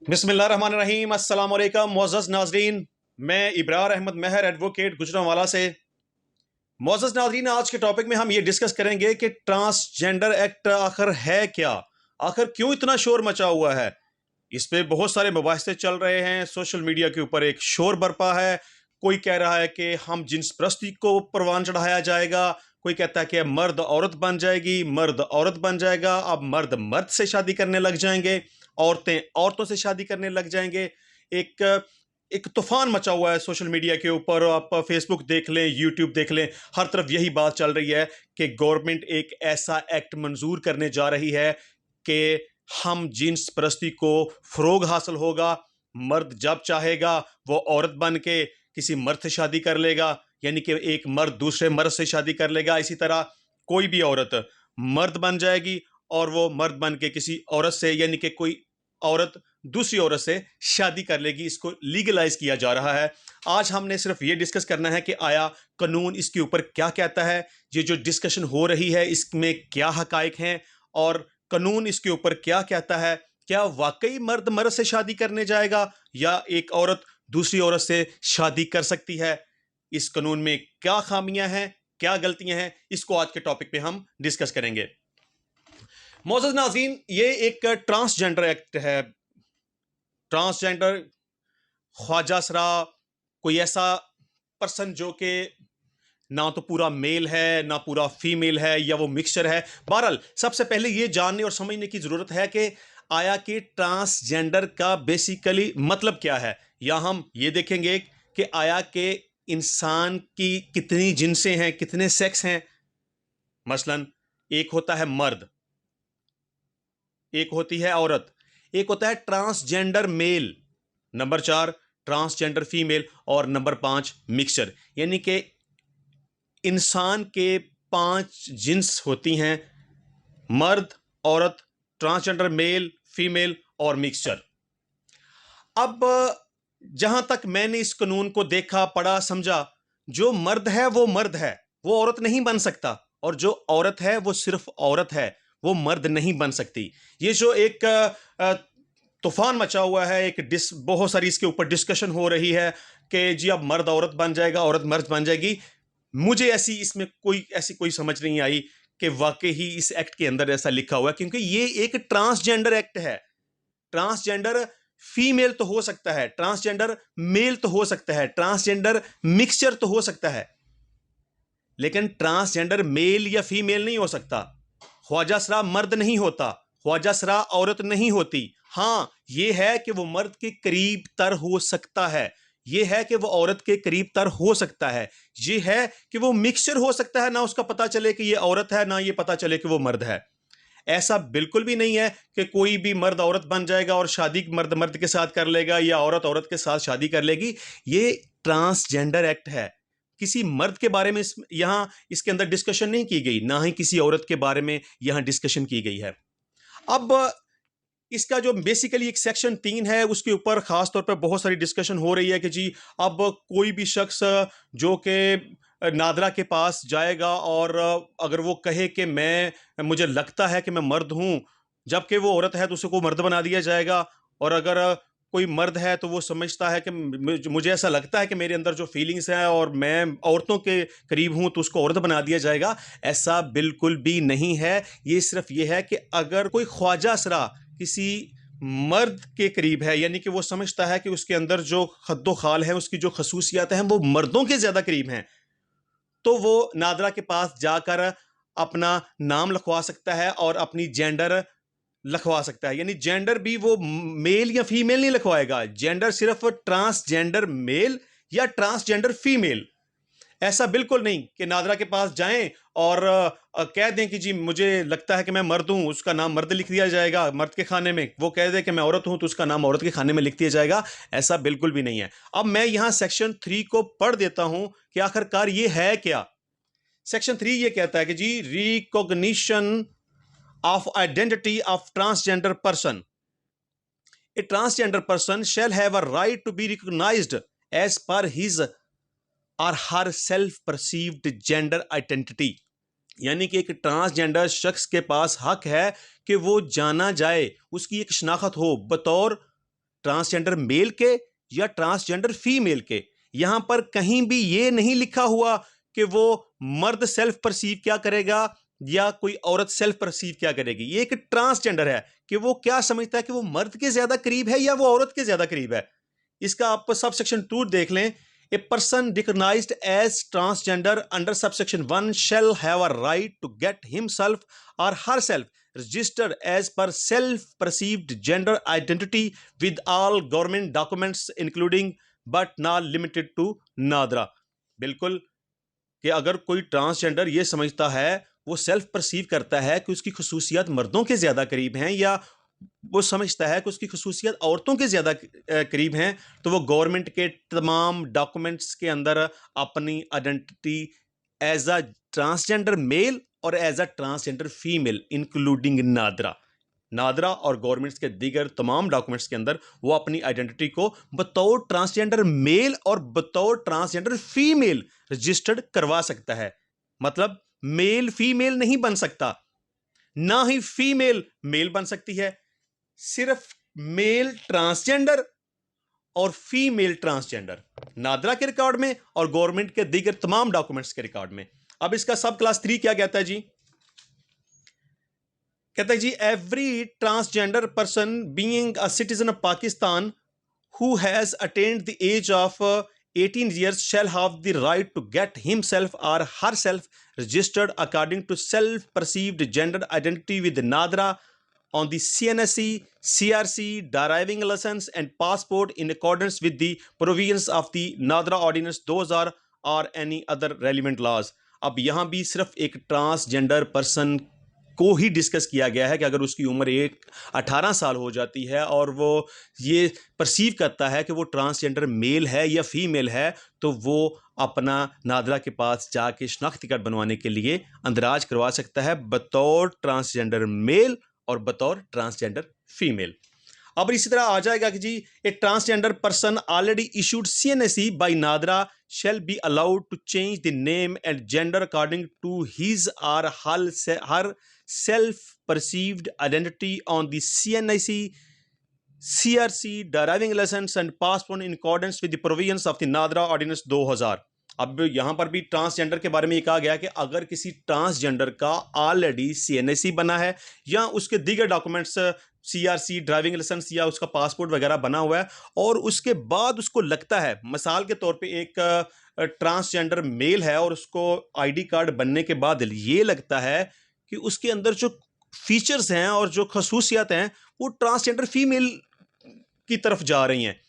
बिस्मिल्लाहिर्रहमानिर्रहीम अस्सलाम वालेकुम मुअज़्ज़ज़ नाज़रीन। मैं इब्रार अहमद महर एडवोकेट गुजरांवाला से। मुअज़्ज़ज़ नाज़रीन, आज के टॉपिक में हम ये डिस्कस करेंगे कि ट्रांसजेंडर एक्ट आखिर है क्या, आखिर क्यों इतना शोर मचा हुआ है। इस पे बहुत सारे मुबाहिसे चल रहे हैं, सोशल मीडिया के ऊपर एक शोर बरपा है। कोई कह रहा है कि हम जिन्स परस्ती को परवान चढ़ाया जाएगा, कोई कहता है कि मर्द औरत बन जाएगी, मर्द औरत बन जाएगा, अब मर्द मर्द से शादी करने लग जाएंगे, औरतें औरतों से शादी करने लग जाएंगे। एक एक तूफान मचा हुआ है सोशल मीडिया के ऊपर। आप फेसबुक देख लें, यूट्यूब देख लें, हर तरफ यही बात चल रही है कि गवर्नमेंट एक ऐसा एक्ट मंजूर करने जा रही है कि हम जिन्स परस्ती को फ़रोग हासिल होगा। मर्द जब चाहेगा वो औरत बन के किसी मर्द से शादी कर लेगा, यानी कि एक मर्द दूसरे मर्द से शादी कर लेगा। इसी तरह कोई भी औरत मर्द बन जाएगी और वो मर्द बन के किसी औरत से, यानी कि कोई औरत दूसरी औरत से शादी कर लेगी। इसको लीगलाइज किया जा रहा है। आज हमने सिर्फ ये डिस्कस करना है कि आया कानून इसके ऊपर क्या कहता है, ये जो डिस्कशन हो रही है इसमें क्या हकाइक हैं, और कानून इसके ऊपर क्या कहता है। क्या वाकई मर्द मर्द से शादी करने जाएगा या एक औरत दूसरी औरत से शादी कर सकती है? इस कानून में क्या खामियां हैं, क्या गलतियां हैं, इसको आज के टॉपिक पे हम डिस्कस करेंगे। मोअज़्ज़ज़ नाज़रीन, ये एक ट्रांसजेंडर एक्ट है। ट्रांसजेंडर, ख्वाजा सरा, कोई ऐसा पर्सन जो कि ना तो पूरा मेल है ना पूरा फीमेल है, या वो मिक्सचर है। बहरहाल सबसे पहले ये जानने और समझने की ज़रूरत है कि आया कि ट्रांसजेंडर का बेसिकली मतलब क्या है। या हम ये देखेंगे कि आया कि इंसान की कितनी जिनसें हैं, कितने सेक्स हैं। मसलन एक होता है मर्द, एक होती है औरत, एक होता है transgender male, number 4 transgender female, और नंबर 5 मिक्सचर। यानी कि इंसान के 5 जिन्स होती हैं: मर्द, औरत, ट्रांसजेंडर मेल, फीमेल और मिक्सचर। अब जहां तक मैंने इस कानून को देखा, पढ़ा, समझा, जो मर्द है वो मर्द है, वो औरत नहीं बन सकता, और जो औरत है वो सिर्फ औरत है, वो मर्द नहीं बन सकती। ये जो एक तूफान मचा हुआ है, बहुत सारी इसके ऊपर डिस्कशन हो रही है कि जी अब मर्द औरत बन जाएगा, औरत मर्द बन जाएगी। मुझे इसमें ऐसी कोई समझ नहीं आई कि वाकई ही इस एक्ट के अंदर ऐसा लिखा हुआ है, क्योंकि ये एक ट्रांसजेंडर एक्ट है। ट्रांसजेंडर फीमेल तो हो सकता है, ट्रांसजेंडर मेल तो हो सकता है, ट्रांसजेंडर मिक्सचर तो हो सकता है, लेकिन ट्रांसजेंडर मेल या फीमेल नहीं हो सकता। ख्वाजा सरा मर्द नहीं होता, ख्वाजा सरा औरत नहीं होती। हाँ, यह है कि वो मर्द के करीब तर हो सकता है, यह है कि वो औरत के करीब तर हो सकता है, यह है कि वो मिक्सचर हो सकता है, ना उसका पता चले कि ये औरत है, ना ये पता चले कि वो मर्द है। ऐसा बिल्कुल भी नहीं है कि कोई भी मर्द औरत बन जाएगा और शादी मर्द मर्द के साथ कर लेगा या औरत औरत के साथ शादी कर लेगी। ये ट्रांसजेंडर एक्ट है। किसी मर्द के बारे में यहां इसके अंदर डिस्कशन नहीं की गई, ना ही किसी औरत के बारे में यहां डिस्कशन की गई है। अब इसका जो बेसिकली एक सेक्शन 3 है, उसके ऊपर खास तौर पर बहुत सारी डिस्कशन हो रही है कि जी अब कोई भी शख्स जो कि नादरा के पास जाएगा और अगर वो कहे कि मुझे लगता है कि मैं मर्द हूं, जबकि वो औरत है, तो उसे को मर्द बना दिया जाएगा। और अगर कोई मर्द है तो वो समझता है कि मुझे ऐसा लगता है कि मेरे अंदर जो फीलिंग्स हैं और मैं औरतों के करीब हूं, तो उसको औरत बना दिया जाएगा। ऐसा बिल्कुल भी नहीं है। ये सिर्फ ये है कि अगर कोई ख्वाजा सरा किसी मर्द के करीब है, यानी कि वो समझता है कि उसके अंदर जो खद्दो खाल है, उसकी जो खसूसियात हैं वो मर्दों के ज्यादा करीब हैं, तो वो नादरा के पास जाकर अपना नाम लिखवा सकता है और अपनी जेंडर लिखवा सकता है। यानी जेंडर भी वो मेल या फीमेल नहीं लिखवाएगा, जेंडर सिर्फ ट्रांसजेंडर मेल या ट्रांसजेंडर फीमेल। ऐसा बिल्कुल नहीं कि नादरा के पास जाएं और कह दें कि जी मुझे लगता है कि मैं मर्द हूं, उसका नाम मर्द लिख दिया जाएगा मर्द के खाने में। वो कह दे कि मैं औरत हूं, तो उसका नाम औरत के खाने में लिख दिया जाएगा। ऐसा बिल्कुल भी नहीं है। अब मैं यहां सेक्शन 3 को पढ़ देता हूं कि आखिरकार ये है क्या। सेक्शन 3 ये कहता है कि जी recognition of identity of transgender person, a transgender person shall have a right to be recognised as per his or her self perceived gender identity. यानी कि एक ट्रांसजेंडर शख्स के पास हक है कि वो जाना जाए, उसकी एक शनाख्त हो बतौर ट्रांसजेंडर मेल के या ट्रांसजेंडर फीमेल के। यहां पर कहीं भी ये नहीं लिखा हुआ कि वो मर्द सेल्फ परसीव क्या करेगा या कोई औरत सेल्फ परसीव क्या करेगी। ये एक ट्रांसजेंडर है कि वो क्या समझता है कि वो मर्द के ज्यादा करीब है या वो औरत के ज्यादा करीब है। इसका आप सब सेक्शन 2 देख लें। A person recognised as transgender under subsection 1 shall have a right to get himself or herself registered as per self perceived gender identity with all government documents including but not limited to NADRA. बिल्कुल कि अगर कोई transgender ये समझता है, वो self perceive करता है कि उसकी खसूसियात मर्दों के ज्यादा करीब हैं या वो समझता है कि उसकी खसूसियात औरतों के ज्यादा करीब हैं, तो वो गवर्नमेंट के तमाम डॉक्यूमेंट्स के अंदर अपनी identity as a transgender male और as a transgender female including NADRA और गवर्नमेंट्स के दीगर तमाम डॉक्यूमेंट्स के अंदर वो अपनी आइडेंटिटी को बतौर ट्रांसजेंडर मेल और बतौर ट्रांसजेंडर फीमेल रजिस्टर्ड करवा सकता है। मतलब मेल फीमेल नहीं बन सकता, ना ही फीमेल मेल बन सकती है, सिर्फ मेल ट्रांसजेंडर और फीमेल ट्रांसजेंडर नादरा के रिकॉर्ड में और गवर्नमेंट के दीगर तमाम डॉक्यूमेंट्स के रिकॉर्ड में। अब इसका सब क्लास 3 क्या कहता है जी? कहता है जी every transgender person being a citizen of Pakistan who has attained the age of 18 years shall have the right to get himself or herself registered according to self-perceived gender identity with NADRA on the CNSE, CRC, driving license and passport in accordance with the provisions of the NADRA Ordinance 2000 or any other relevant laws। अब यहाँ भी सिर्फ एक transgender person को ही discuss किया गया है कि अगर उसकी उम्र 18 साल हो जाती है और वो ये परसीव करता है कि वो ट्रांसजेंडर मेल है या फीमेल है, तो वो अपना नादरा के पास जाके शनाख्ती कार्ड बनवाने के लिए अंदराज करवा सकता है बतौर ट्रांसजेंडर मेल और बतौर ट्रांसजेंडर फीमेल। अब इसी तरह आ जाएगा कि जी a transgender person already issued CNSE by NADRA shall be allowed to change the name and gender according to his or her self-perceived identity on the CNSE, CRC, driving license and passport in accordance with the provisions of the NADRA Ordinance 2000। अब यहां पर भी transgender के बारे में ये कहा गया कि अगर किसी ट्रांसजेंडर का ऑलरेडी CNSE बना है या उसके दीगर डॉक्यूमेंट्स CRC, ड्राइविंग लाइसेंस या उसका पासपोर्ट वगैरह बना हुआ है और उसके बाद उसको लगता है, मिसाल के तौर पे एक ट्रांसजेंडर मेल है और उसको ID कार्ड बनने के बाद ये लगता है कि उसके अंदर जो फीचर्स हैं और जो खसूसियात हैं वो ट्रांसजेंडर फीमेल की तरफ जा रही हैं,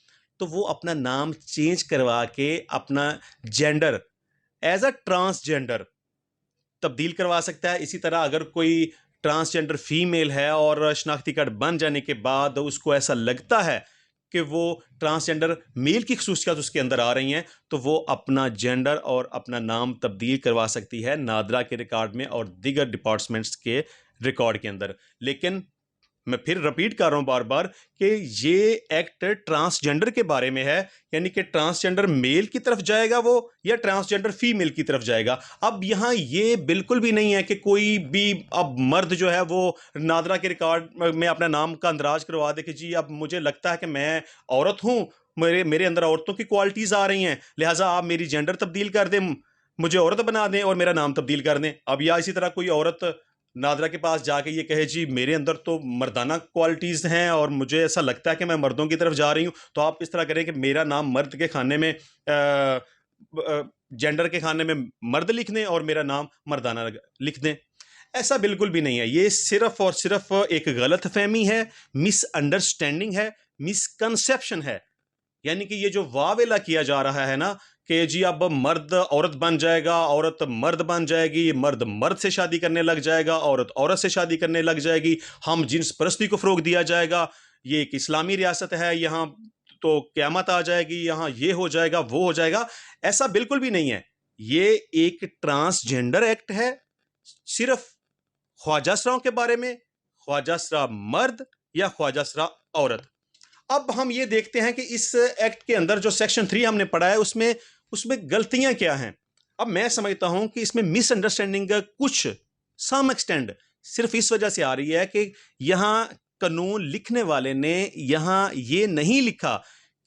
तो वो अपना नाम चेंज करवा के अपना जेंडर एज अ ट्रांसजेंडर तब्दील करवा सकता है। इसी तरह अगर कोई ट्रांसजेंडर फीमेल है और शनाख्ती कार्ड बन जाने के बाद उसको ऐसा लगता है कि वो ट्रांसजेंडर मेल की खसूसियात उसके अंदर आ रही हैं, तो वो अपना जेंडर और अपना नाम तब्दील करवा सकती है नादरा के रिकॉर्ड में और दीगर डिपार्टमेंट्स के रिकॉर्ड के अंदर। लेकिन मैं फिर रिपीट कर रहा हूं बार बार कि ये एक्ट ट्रांसजेंडर के बारे में है, यानी कि ट्रांसजेंडर मेल की तरफ जाएगा वो या ट्रांसजेंडर फीमेल की तरफ जाएगा। अब यहाँ ये बिल्कुल भी नहीं है कि कोई भी अब मर्द जो है वो नादरा के रिकॉर्ड में अपना नाम का अंदराज करवा दे कि जी अब मुझे लगता है कि मैं औरत हूँ, मेरे अंदर औरतों की क्वालिटीज़ आ रही हैं, लिहाजा आप मेरी जेंडर तब्दील कर दें, मुझे औरत बना दें और मेरा नाम तब्दील कर दें। अब या इसी तरह कोई औरत नादरा के पास जाके ये कहे जी मेरे अंदर तो मर्दाना क्वालिटीज़ हैं और मुझे ऐसा लगता है कि मैं मर्दों की तरफ जा रही हूँ, तो आप इस तरह करें कि मेरा नाम मर्द के खाने में जेंडर के खाने में मर्द लिख दें और मेरा नाम मर्दाना लिख दें। ऐसा बिल्कुल भी नहीं है। ये सिर्फ और सिर्फ एक गलत फहमी है, मिसअंडरस्टैंडिंग है, मिसकंसेप्शन है। यानी कि ये जो वावेला किया जा रहा है ना कि जी अब मर्द औरत बन जाएगा, औरत मर्द बन जाएगी, मर्द मर्द से शादी करने लग जाएगा, औरत औरत से शादी करने लग जाएगी, हम जिन्स परस्ती को फ़रोग़ दिया जाएगा, ये एक इस्लामी रियासत है, यहाँ तो क़यामत आ जाएगी, यहाँ ये हो जाएगा वो हो जाएगा। ऐसा बिल्कुल भी नहीं है। ये एक ट्रांसजेंडर एक्ट है, सिर्फ ख्वाजा सराओं के बारे में, ख्वाजा सरा मर्द या ख्वाजा सरा औरत। अब हम ये देखते हैं कि इस एक्ट के अंदर जो सेक्शन 3 हमने पढ़ा है उसमें गलतियां क्या हैं। अब मैं समझता हूं कि इसमें मिसअंडरस्टैंडिंग कुछ सम एक्सटेंड सिर्फ इस वजह से आ रही है कि यहां कानून लिखने वाले ने यहाँ ये नहीं लिखा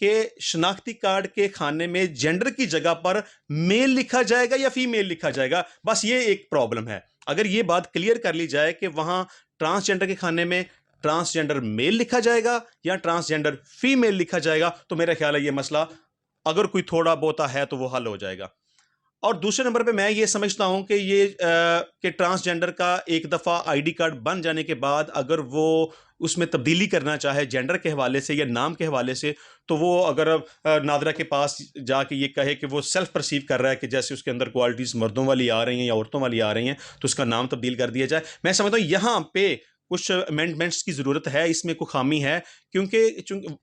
कि शनाख्ती कार्ड के खाने में जेंडर की जगह पर मेल लिखा जाएगा या फीमेल लिखा जाएगा। बस ये एक प्रॉब्लम है। अगर ये बात क्लियर कर ली जाए कि वहां ट्रांसजेंडर के खाने में ट्रांसजेंडर मेल लिखा जाएगा या ट्रांसजेंडर फीमेल लिखा जाएगा, तो मेरा ख्याल है ये मसला अगर कोई थोड़ा बहुता है तो वो हल हो जाएगा। और दूसरे नंबर पे मैं ये समझता हूं कि कि ट्रांसजेंडर का एक दफ़ा आईडी कार्ड बन जाने के बाद अगर वो उसमें तब्दीली करना चाहे जेंडर के हवाले से या नाम के हवाले से, तो वो अगर नादरा के पास जाके ये कहे कि वो सेल्फ परसीव कर रहा है कि जैसे उसके अंदर क्वालिटीज़ मर्दों वाली आ रही हैं या औरतों वाली आ रही हैं, तो उसका नाम तब्दील कर दिया जाए। मैं समझता हूँ यहाँ पे कुछ अमेंडमेंट्स की ज़रूरत है, इसमें कोई खामी है, क्योंकि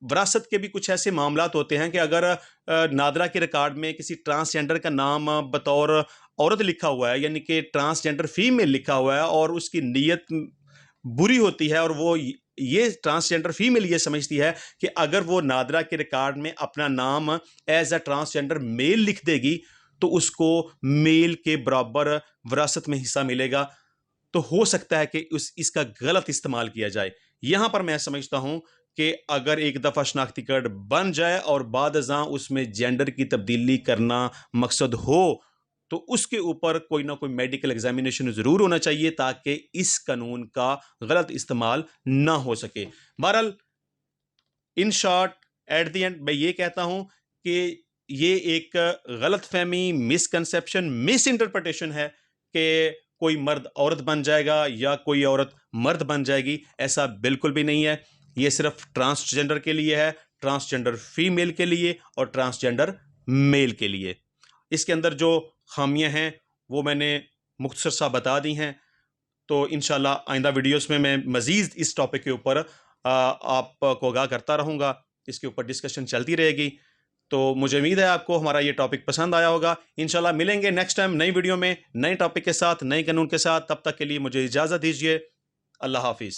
विरासत के भी कुछ ऐसे मामलात होते हैं कि अगर नादरा के रिकॉर्ड में किसी ट्रांसजेंडर का नाम बतौर औरत लिखा हुआ है, यानी कि ट्रांसजेंडर फीमेल लिखा हुआ है, और उसकी नीयत बुरी होती है और वो ये ट्रांसजेंडर फीमेल ये समझती है कि अगर वो नादरा के रिकॉर्ड में अपना नाम एज अ ट्रांसजेंडर मेल लिख देगी तो उसको मेल के बराबर विरासत में हिस्सा मिलेगा, तो हो सकता है कि इसका गलत इस्तेमाल किया जाए। यहां पर मैं समझता हूं कि अगर एक दफ़ा शनाख्ती कार्ड बन जाए और बाद अज़ां उसमें जेंडर की तब्दीली करना मकसद हो, तो उसके ऊपर कोई ना कोई मेडिकल एग्जामिनेशन ज़रूर होना चाहिए ताकि इस कानून का गलत इस्तेमाल ना हो सके। बहरहाल in short at the end मैं ये कहता हूं कि ये एक गलत फहमी, मिसकंसेप्शन, मिस इंटरप्रिटेशन है कि कोई मर्द औरत बन जाएगा या कोई औरत मर्द बन जाएगी। ऐसा बिल्कुल भी नहीं है। ये सिर्फ ट्रांसजेंडर के लिए है, ट्रांसजेंडर फीमेल के लिए और ट्रांसजेंडर मेल के लिए। इसके अंदर जो खामियां हैं वो मैंने मुख्तसर सा बता दी हैं। तो इंशाल्लाह आइंदा वीडियोस में मैं मज़ीद इस टॉपिक के ऊपर आपको आगाह करता रहूँगा। इसके ऊपर डिस्कशन चलती रहेगी। तो मुझे उम्मीद है आपको हमारा ये टॉपिक पसंद आया होगा। इंशाल्लाह मिलेंगे नेक्स्ट टाइम नई वीडियो में, नए टॉपिक के साथ, नए कानून के साथ। तब तक के लिए मुझे इजाज़त दीजिए। अल्लाह हाफिज़।